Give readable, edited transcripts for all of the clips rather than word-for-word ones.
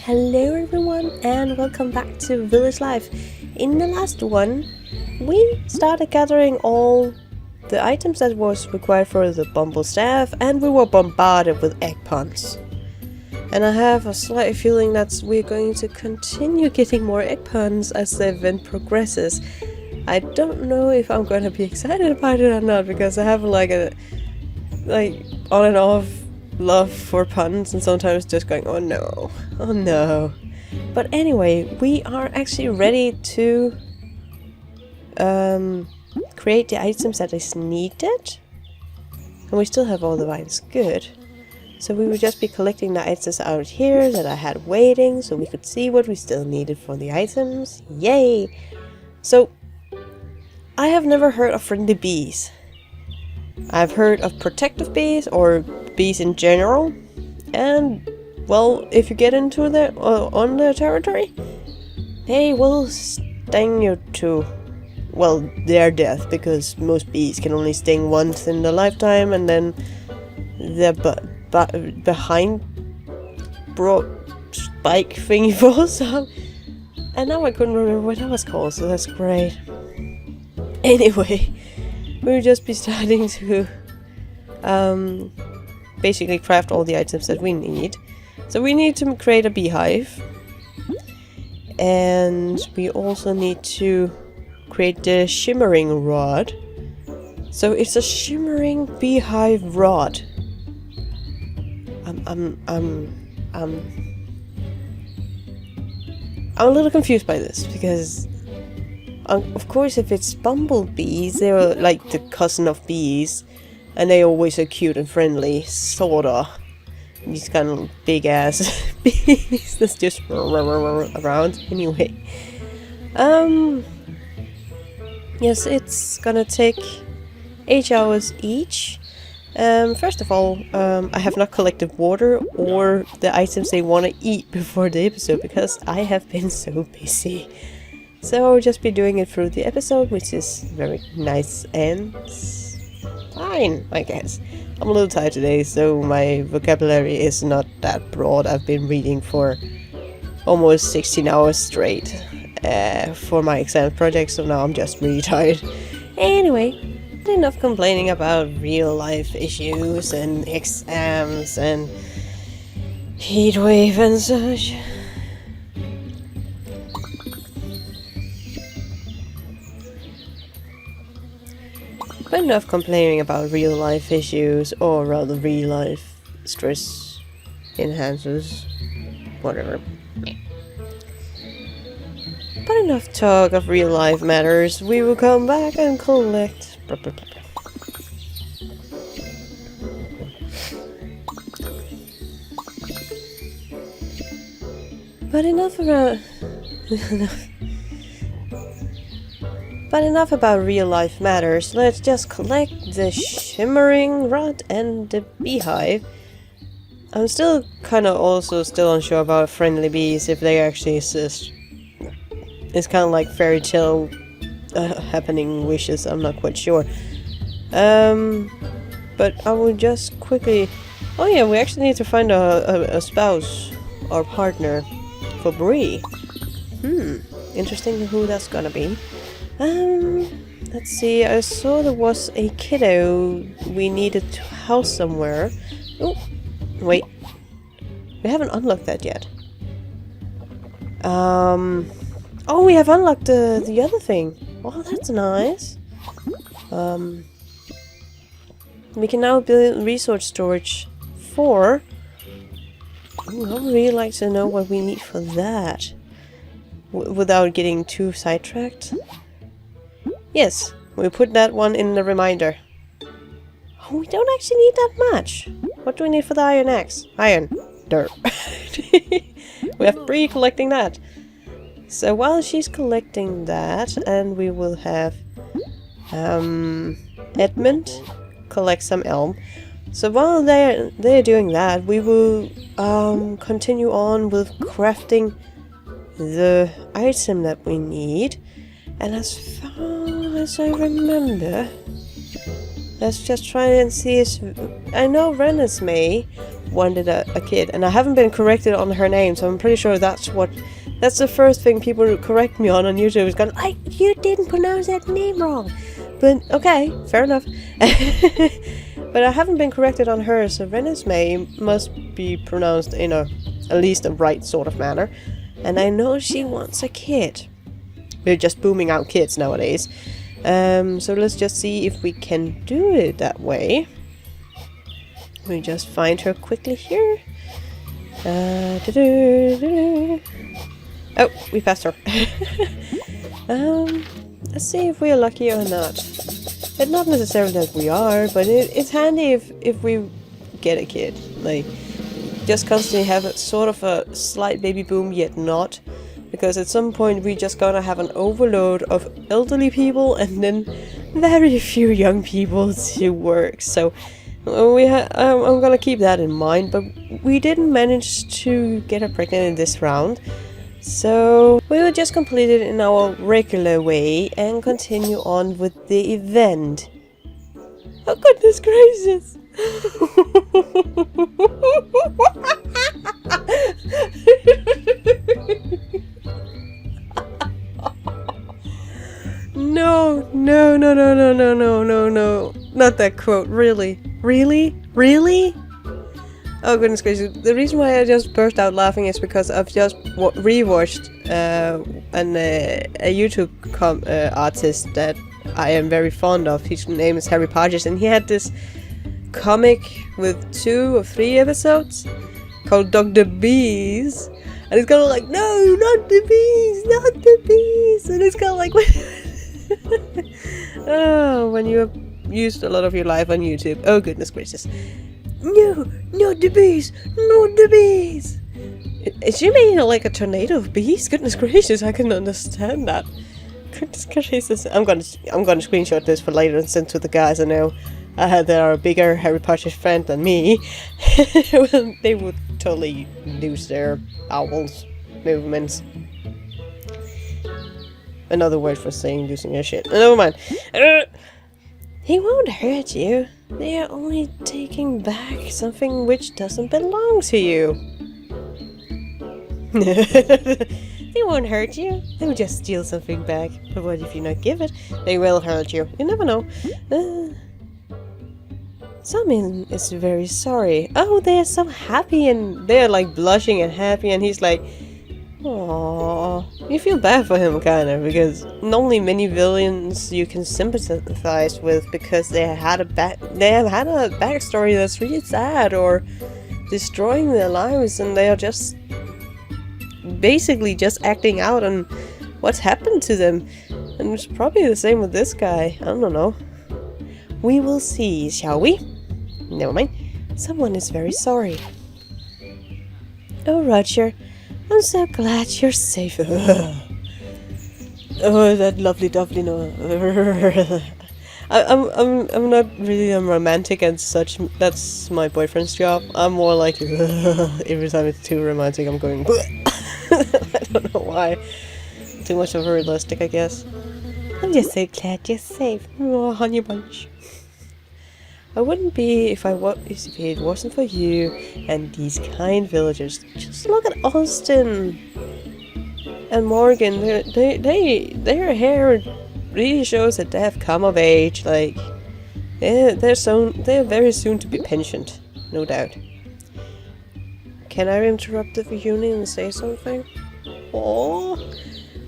Hello everyone and welcome back to Village Life. In the last one, we started gathering all the items that was required for the Bumble staff, and we were bombarded with egg puns. And I have a slight feeling that we're going to continue getting more egg puns as the event progresses. I don't know if I'm going to be excited about it or not, because I have like on and off love for puns, and sometimes just going, oh no. But anyway, we are actually ready to create the items that is needed, and we still have all the vines. Good. So we will just be collecting the items out here that I had waiting, so we could see what we still needed for the items. Yay! So I have never heard of friendly bees. I've heard of protective bees, or bees in general, and well, if you get into the on their territory, they will sting you to, well, their death, because most bees can only sting once in their lifetime, and then their behind broad spike thingy falls out. And now I couldn't remember what that was called, so that's great. Anyway, we'll just be starting to basically craft all the items that we need. So we need to create a beehive, and we also need to create the shimmering rod. So it's a shimmering beehive rod. I'm a little confused by this, because of course, if it's bumblebees, they're like the cousin of bees, and they always are cute and friendly, sorta. These kind of big ass bees that's just around. Anyway, yes, it's gonna take 8 hours each. First of all, I have not collected water or the items they want to eat before the episode, because I have been so busy. So I'll just be doing it through the episode, which is very nice and fine, I guess. I'm a little tired today, so my vocabulary is not that broad. I've been reading for almost 16 hours straight for my exam project, so now I'm just really tired. Anyway, enough complaining about real life issues and exams and heatwave and such. But enough complaining about real life issues, or rather real life stress enhancers, whatever. But enough talk of real life matters. We will come back and collect. But enough about real life matters. Let's just collect the shimmering rod and the beehive. I'm still kind of also still unsure about friendly bees, if they actually exist. It's kind of like fairy tale happening wishes. I'm not quite sure. But I will just quickly. Oh yeah, we actually need to find a spouse or partner for Bree. Interesting who that's gonna be. Let's see. I saw there was a kiddo we needed to house somewhere. Oh, wait. We haven't unlocked that yet. Oh, we have unlocked the other thing. Oh, that's nice. We can now build resource storage 4. Ooh, I would really like to know what we need for that, without getting too sidetracked. Yes, we put that one in the reminder. Oh, we don't actually need that much. What do we need for the iron axe? Iron. Dirt. We have Bree collecting that. So while she's collecting that, and we will have Edmund collect some elm. So while they're doing that, we will continue on with crafting the item that we need. And as far as I remember, let's just try and see. I know Renesmee wanted a kid, and I haven't been corrected on her name, so I'm pretty sure that's the first thing people correct me on YouTube is going, you didn't pronounce that name wrong. But okay, fair enough. But I haven't been corrected on her, so Renesmee must be pronounced in at least a right sort of manner. And I know she wants a kid. We're just booming out kids nowadays. So let's just see if we can do it that way. We just find her quickly here. Oh, we passed her. Let's see if we are lucky or not. It's not necessarily that we are, but it's handy if we get a kid. Like, just constantly have a sort of a slight baby boom, yet not. Because at some point we're just gonna have an overload of elderly people and then very few young people to work. So I'm gonna keep that in mind. But we didn't manage to get her pregnant in this round. So we will just complete it in our regular way and continue on with the event. Oh goodness gracious! No, not that quote, really? Oh goodness gracious, the reason why I just burst out laughing is because I've just rewatched a YouTube artist that I am very fond of. His name is Harry Podges, and he had this comic with 2 or 3 episodes called Dr. Bees, and it's kind of like, no, not the bees, and it's kind of like, oh, when you have used a lot of your life on YouTube, oh goodness gracious. No, not the bees! Not the bees! Is she mean like a tornado of bees? Goodness gracious, I can understand that. Goodness gracious, I'm gonna screenshot this for later and send to the guys I know that are a bigger Harry Potter fan than me. Well, they would totally lose their owls movements. Another word for saying losing their shit. Never mind. He won't hurt you. They are only taking back something which doesn't belong to you. They won't hurt you. They will just steal something back. But what if you not give it? They will hurt you. You never know. Someone is very sorry. Oh, they are so happy, and they are like blushing and happy, and he's like, aww. You feel bad for him, kind of, because normally many villains you can sympathize with because they have had a backstory that's really sad or destroying their lives, and they are just basically just acting out on what's happened to them. And it's probably the same with this guy. I don't know. We will see, shall we? Never mind. Someone is very sorry. Oh, Roger. I'm so glad you're safe. Oh, that lovely dovely no. I'm not really romantic and such. That's my boyfriend's job. I'm more like every time it's too romantic, I'm going. I don't know why. Too much of a realistic, I guess. I'm just so glad you're safe. Oh, honey bunch. I wouldn't be if it wasn't for you and these kind villagers. Just look at Austin and Morgan. Their hair really shows that they have come of age. Like they're very soon to be pensioned, no doubt. Can I interrupt the reunion and say something? Oh,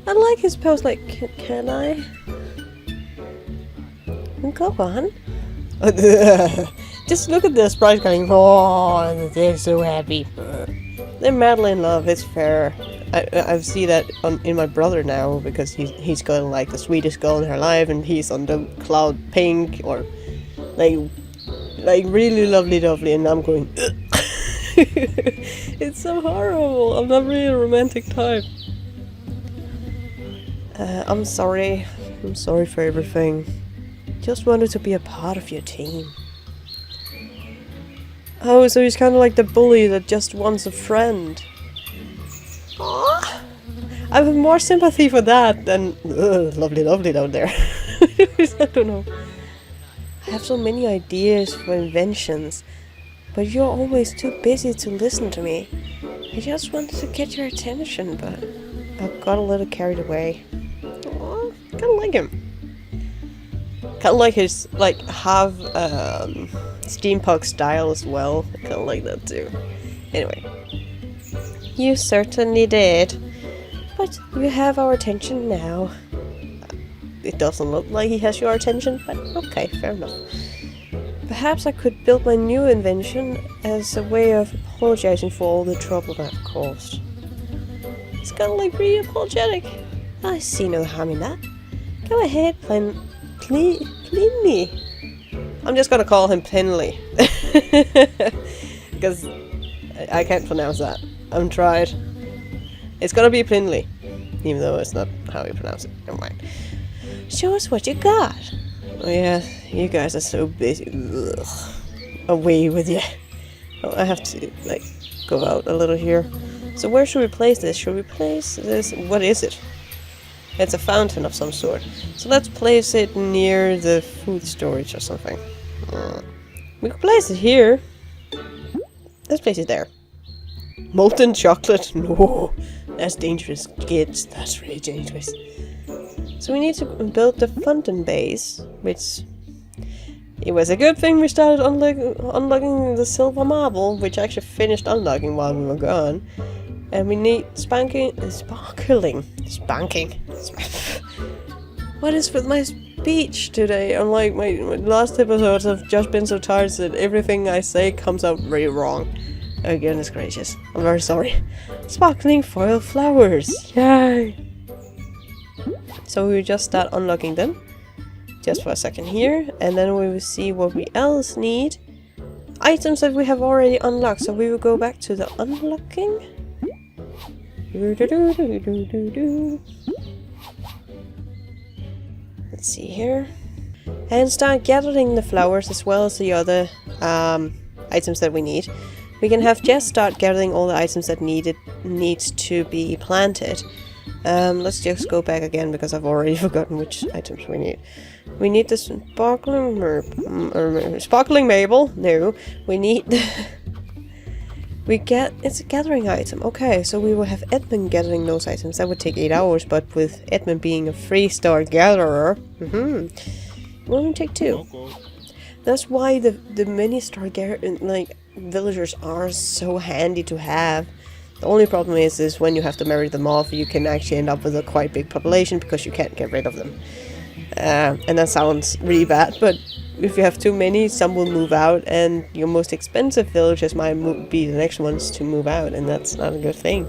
I like his pose. Like, can I? Go on. Just look at the sprites going, oh, they're so happy. They're madly in love, it's fair. I see that in my brother now, because he's got like the sweetest girl in her life, and he's on the cloud pink, or like really lovely, and I'm going, it's so horrible. I'm not really a romantic type. I'm sorry for everything. Just wanted to be a part of your team. Oh, so he's kind of like the bully that just wants a friend. Aww. I have more sympathy for that than lovely down there. I don't know. I have so many ideas for inventions. but you're always too busy to listen to me. I just wanted to get your attention, but I got a little carried away. Aw, kinda like him. Kinda like his, like, half, steampunk style as well. I kinda like that too. Anyway. You certainly did. But you have our attention now. It doesn't look like he has your attention, but okay, fair enough. Perhaps I could build my new invention as a way of apologizing for all the trouble that I've caused. It's kind of like really apologetic. I see no harm in that. Go ahead, Plinley. I'm just gonna call him Plinley. Because I can't pronounce that. I'm tried. It's gonna be Plinley. Even though it's not how you pronounce it. Never mind. Show us what you got. Oh yeah, you guys are so busy. Ugh. Away with you. Oh, I have to, like, go out a little here. So where should we place this? Should we place this? What is it? It's a fountain of some sort. So let's place it near the food storage or something. We could place it here. Let's place it there. Molten chocolate? No, that's dangerous, kids. That's really dangerous. So we need to build the fountain base, which it was a good thing we started unlocking the silver marble, which I actually finished unlocking while we were gone. And we need spanking. What is with my speech today? Unlike my last episodes, I've just been so tired that everything I say comes out really wrong. Oh goodness gracious, I'm very sorry. Sparkling foil flowers, yay! So we will just start unlocking them, just for a second here, and then we will see what we else need. Items that we have already unlocked, so we will go back to the unlocking. Let's see here. And start gathering the flowers as well as the other items that we need. We can have Jess start gathering all the items that needs to be planted. Let's just go back again because I've already forgotten which items we need. We need the sparkling maple. No, we need. It's a gathering item. Okay, so we will have Edmund gathering those items. That would take 8 hours, but with Edmund being a 3-star gatherer, it will only take 2. That's why the mini-star villagers are so handy to have. The only problem is when you have to marry them off, you can actually end up with a quite big population because you can't get rid of them. And that sounds really bad, but if you have too many, some will move out, and your most expensive villagers might be the next ones to move out, and that's not a good thing.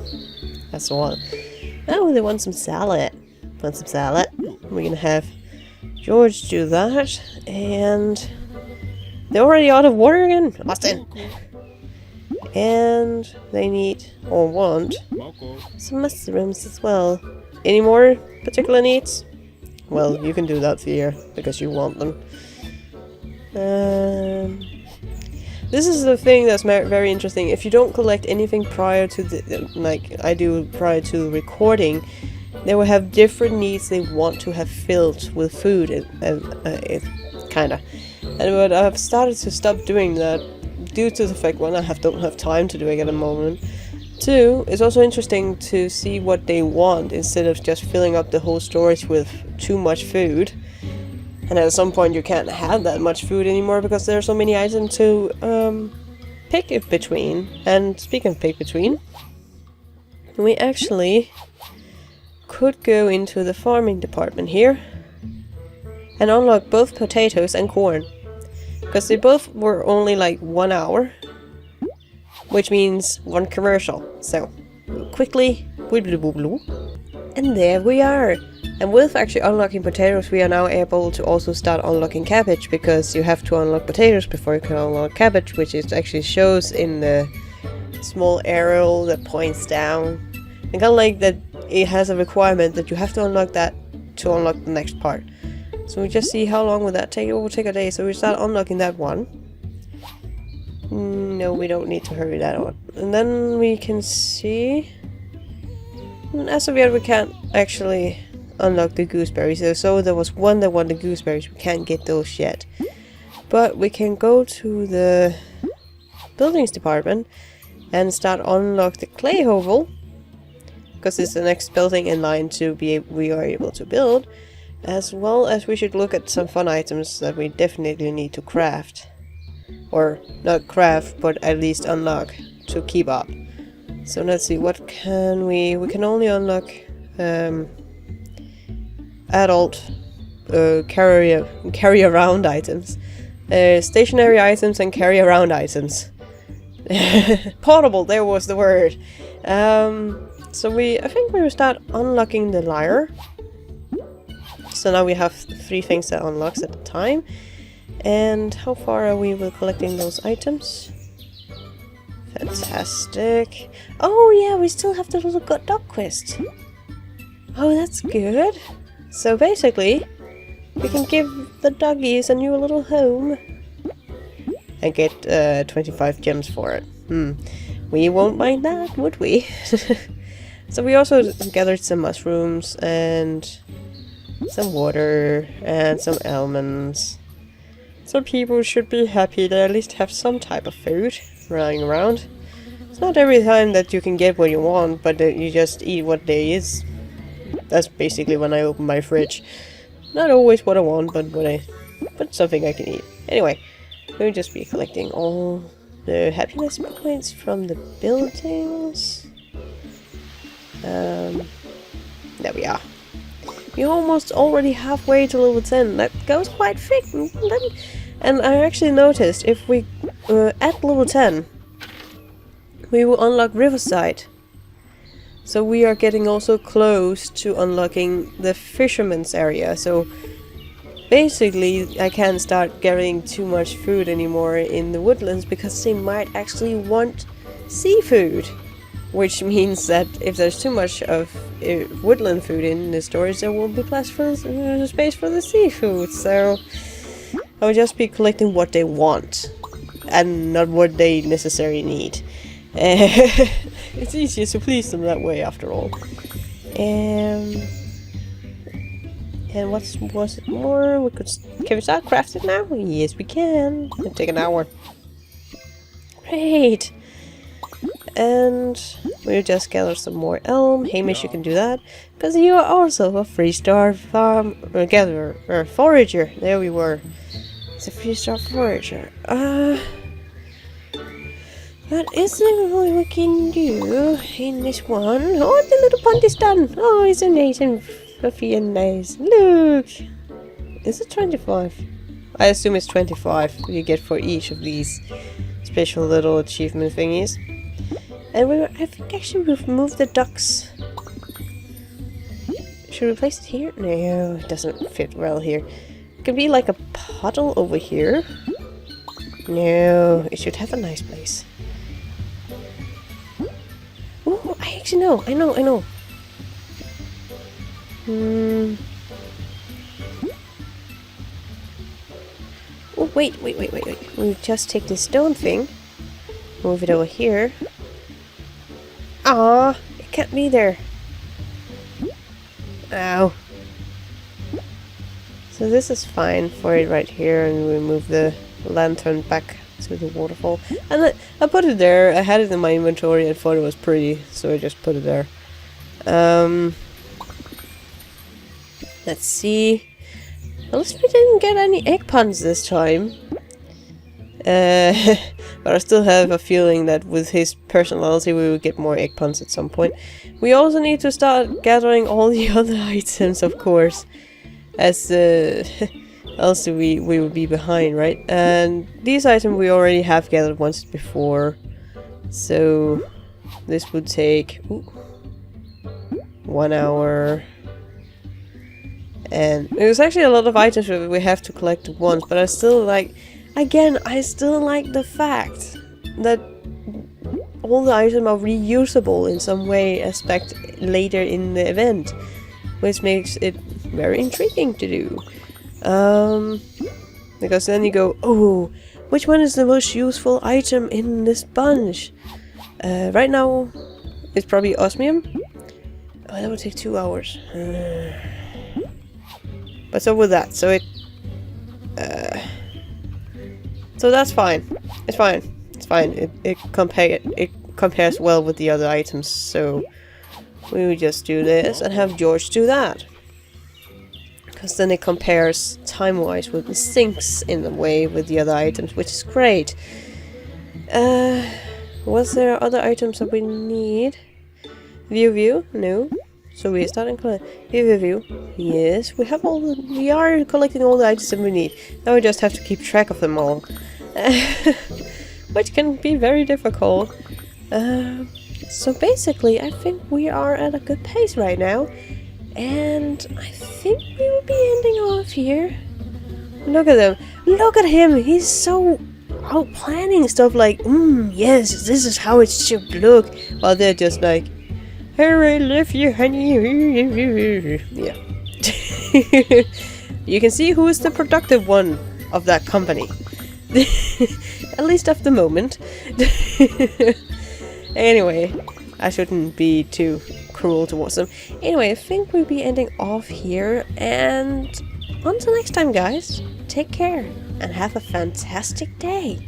That's the one. Oh, they want some salad. Want some salad? We're gonna have George do that, and they're already out of water again. Austin. And they need, or want, some mushrooms as well. Any more particular needs? Well, you can do that here, because you want them. This is the thing that's very interesting. If you don't collect anything prior to the, like I do prior to recording, they will have different needs they want to have filled with food, kinda. But I've started to stop doing that due to the fact, one, I don't have time to do it at the moment. 2, it's also interesting to see what they want instead of just filling up the whole storage with too much food. And at some point you can't have that much food anymore because there are so many items to pick it between. And speaking of pick between, we actually could go into the farming department here and unlock both potatoes and corn. Because they both were only like 1 hour, which means 1 commercial. So, quickly, and there we are. And with actually unlocking potatoes, we are now able to also start unlocking cabbage, because you have to unlock potatoes before you can unlock cabbage, which it actually shows in the small arrow that points down. And kind of like that, it has a requirement that you have to unlock that to unlock the next part. So we just see how long will that take. It will take a day, so we start unlocking that one. No, we don't need to hurry that on. And then we can see... As of yet, we can't actually unlock the gooseberries. So there was one that wanted gooseberries. We can't get those yet. But we can go to the buildings department and start unlock the clay hovel, because it's the next building in line to be we are able to build, as well as we should look at some fun items that we definitely need to craft, or not craft, but at least unlock to keep up. So let's see, what can we can only unlock adult carry around items, stationary items and carry around items. Portable, there was the word. So I think we will start unlocking the lyre. So now we have 3 things that unlocks at a time. And how far are we with collecting those items? Fantastic. Oh yeah, we still have the little dog quest. Oh, that's good. So basically, we can give the doggies a new little home. And get 25 gems for it. We won't mind that, would we? So we also gathered some mushrooms and some water and some almonds. So people should be happy they at least have some type of food running around. It's not every time that you can get what you want, but you just eat what there is. That's basically when I open my fridge. Not always what I want, but something I can eat. Anyway, we'll just be collecting all the happiness points from the buildings. There we are. We're almost already halfway to level 10. That goes quite thick. And I actually noticed if we at level 10, we will unlock Riverside. So we are getting also close to unlocking the fisherman's area. So basically, I can't start getting too much food anymore in the woodlands because they might actually want seafood. Which means that if there's too much of woodland food in the stores, there won't be space for the seafood. So I will just be collecting what they want and not what they necessarily need. It's easier to please them that way, after all. And was it more? Can we start crafting now? Yes, we can. It'll take an hour. Great. And we'll just gather some more elm. Hamish, you can do that, because you are also a 3-star farm gatherer or forager. There we were. It's a 3-star forager. What is it we can do in this one? Oh, the little pond is done. Oh, it's so nice and fluffy and nice. Look, is it 25? I assume it's 25 you get for each of these special little achievement thingies. And I think actually we've moved the ducks. Should we place it here? No, it doesn't fit well here. It could be like a puddle over here. No, it should have a nice place. Oh, I actually know. I know. Oh, wait. We'll just take this stone thing. Move it over here. Ah, it can't be there. Ow. So this is fine for it right here, and we move the lantern back to the waterfall. And I put it there. I had it in my inventory and thought it was pretty, so I just put it there. Let's see. At least we didn't get any egg puns this time. But I still have a feeling that with his personality we will get more egg puns at some point. We also need to start gathering all the other items, of course, as else we will be behind, right? And these items we already have gathered once before, so this would take 1 hour. And there's actually a lot of items that we have to collect at once, but I still like... Again, I still like the fact that all the items are reusable in some way aspect later in the event, which makes it very intriguing to do. Because then you go, oh, which one is the most useful item in this bunch? Right now, it's probably osmium. Oh, that would take 2 hours. But so with that, so it... So that's fine. It's fine. it's fine. It compares well with the other items, so we will just do this and have George do that. Because then it compares time-wise with the syncs in a way with the other items, which is great. Was there other items that we need? View? No. So we are starting view. Yes, we have we are collecting all the items that we need. Now we just have to keep track of them all. Which can be very difficult. So basically, I think we are at a good pace right now. And I think we will be ending off here. Look at them. Look at him. He's so out planning stuff like, yes, this is how it should look. While they're just like, hurry, lift your honey. Yeah. You can see who is the productive one of that company. At least at the moment. Anyway, I shouldn't be too cruel towards them. Anyway, I think we'll be ending off here, and until next time, guys, take care and have a fantastic day.